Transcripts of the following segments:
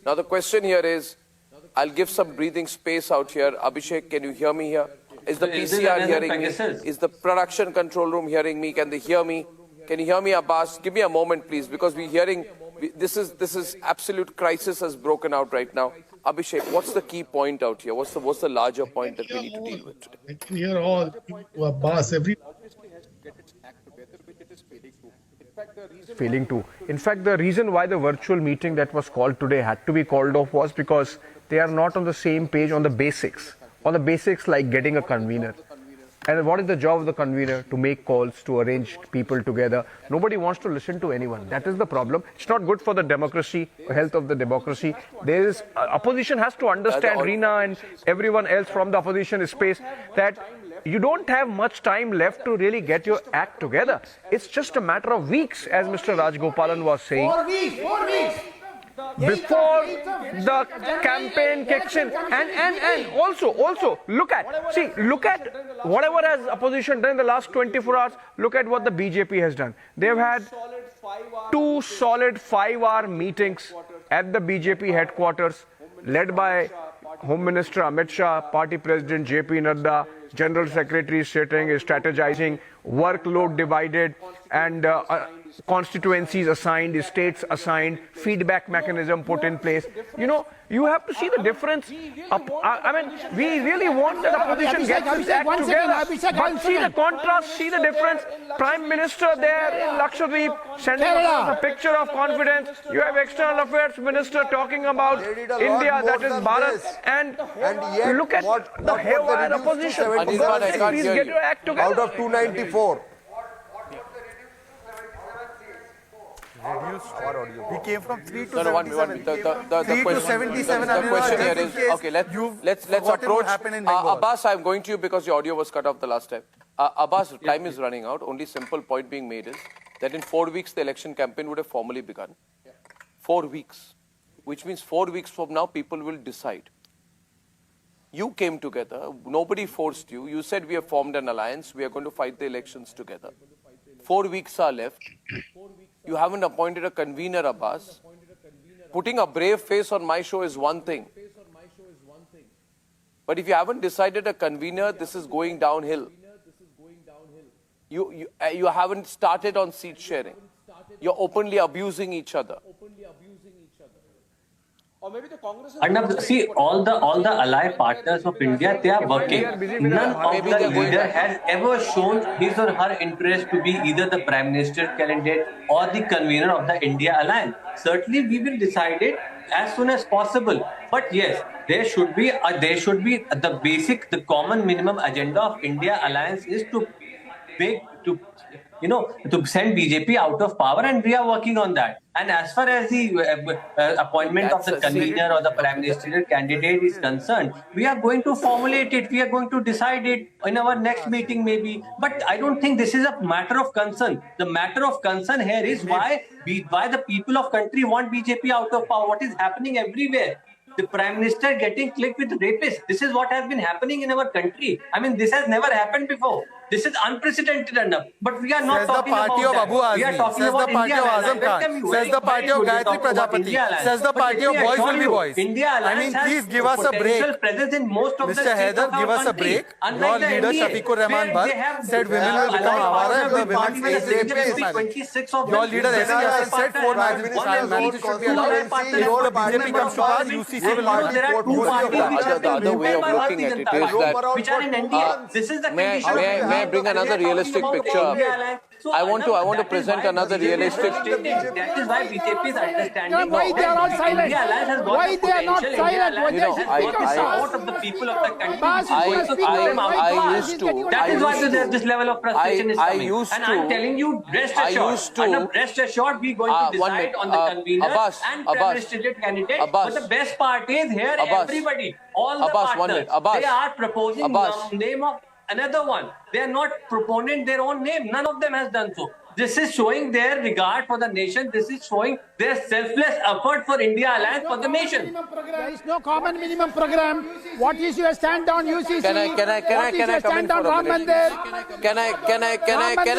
Now the question here is, I'll give some breathing space out here. Abhishek, can you hear me here? Is the PCR hearing me? Is the production control room hearing me? Can they hear me? Can you hear me, Abbas? Give me a moment, please, because we're hearing, this is absolute crisis has broken out right now. Abhishek, what's the key point out here? What's the larger point that we need to deal with today? I can hear all, Abbas, every... Failing to. In fact, the reason why the virtual meeting that was called today had to be called off was because they are not on the same page on the basics. On the basics like getting a convener. And what is the job of the convener? To make calls, to arrange people together. Nobody wants to listen to anyone. That is the problem. It's not good for the democracy, health of the democracy. There is, opposition has to understand, Reena and everyone else from the opposition space, that you don't have much time left to really get your act together. It's just a matter of weeks, as Mr. Rajgopalan was saying. 4 weeks. Before the campaign kicks in, and also look at whatever has opposition done in the last 24 hours. Look at what the BJP has done. They've had 2 solid 5-hour meetings at the BJP headquarters, led by Home Minister Amit Shah, Party President JP Nadda, General Secretary sitting, strategizing, workload divided, and constituencies assigned, states assigned, feedback mechanism put in place. You know, you have to see the difference. I mean, we really want that opposition gets its act together. But see the contrast, see the difference. Prime Minister there in Lakshadweep sending us a picture of confidence. You have External Affairs Minister talking about India, that is Bharat. And look at the haywire opposition. Please get your act together. Out of 294. We came from 3 to 77. The question here is, okay, let's approach. Abbas, I'm going to you because your audio was cut off the last time. Abbas, time is running out. Only simple point being made is that in 4 weeks the election campaign would have formally begun. 4 weeks, which means 4 weeks from now people will decide. You came together, nobody forced you. You said we have formed an alliance, we are going to fight the elections together. 4 weeks are left. You haven't appointed a convener, Abbas. Putting a brave face on my show is one thing. But if you haven't decided a convener, this is going downhill. You haven't started on seat sharing. You're openly abusing each other. Arnab, see, all the ally partners of India, they are working. None of the leader has ever shown his or her interest to be either the Prime Minister candidate or the convener of the India Alliance. Certainly, we will decide it as soon as possible. But yes, there should be the basic, the common minimum agenda of India Alliance is to send BJP out of power, and we are working on that. And as far as the appointment of the convener or the Prime Ministerial candidate is concerned, we are going to formulate it. We are going to decide it in our next meeting maybe. But I don't think this is a matter of concern. The matter of concern here is why the people of country want BJP out of power. What is happening everywhere? The Prime Minister getting clicked with rapists. This is what has been happening in our country. I mean, this has never happened before. This is unprecedented enough. But we are not talking about that. We are talking about India Alliance. Says the party of Gayatri Prajapati. Says the party of boys will be boys. I mean, please give us a break. Mr. Haider, give us a break. Your leader, Shafiqur Rahman Bhatt, said women will become awara if the women's age rape is marriage. Your leader, SC said 4 marriages should be allowed. If the BJP comes to power, UCC will not be court. The other way of looking at it is that, which are in NDA. This is the condition. May I bring another realistic picture? I want to present another realistic. That is why BJP is understanding. Why they are all silent? Why they are not silent? Support of the people of the country. I used to. That is why this level of frustration is coming. And I'm telling you, rest assured, we're going to decide on the convener and Prime Minister candidate. But the best part is here, everybody, all the partners, they are proposing the name of another one. They are not proponent their own name. None of them has done so. This is showing their regard for the nation. This is showing their selfless effort for India Alliance for the nation. There is no common minimum program. What is your stand on UCC? Can I come in for a minute? Can I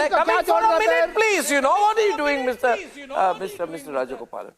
come in for a minute, please? You know, what are you doing, Mr. Rajagopalan?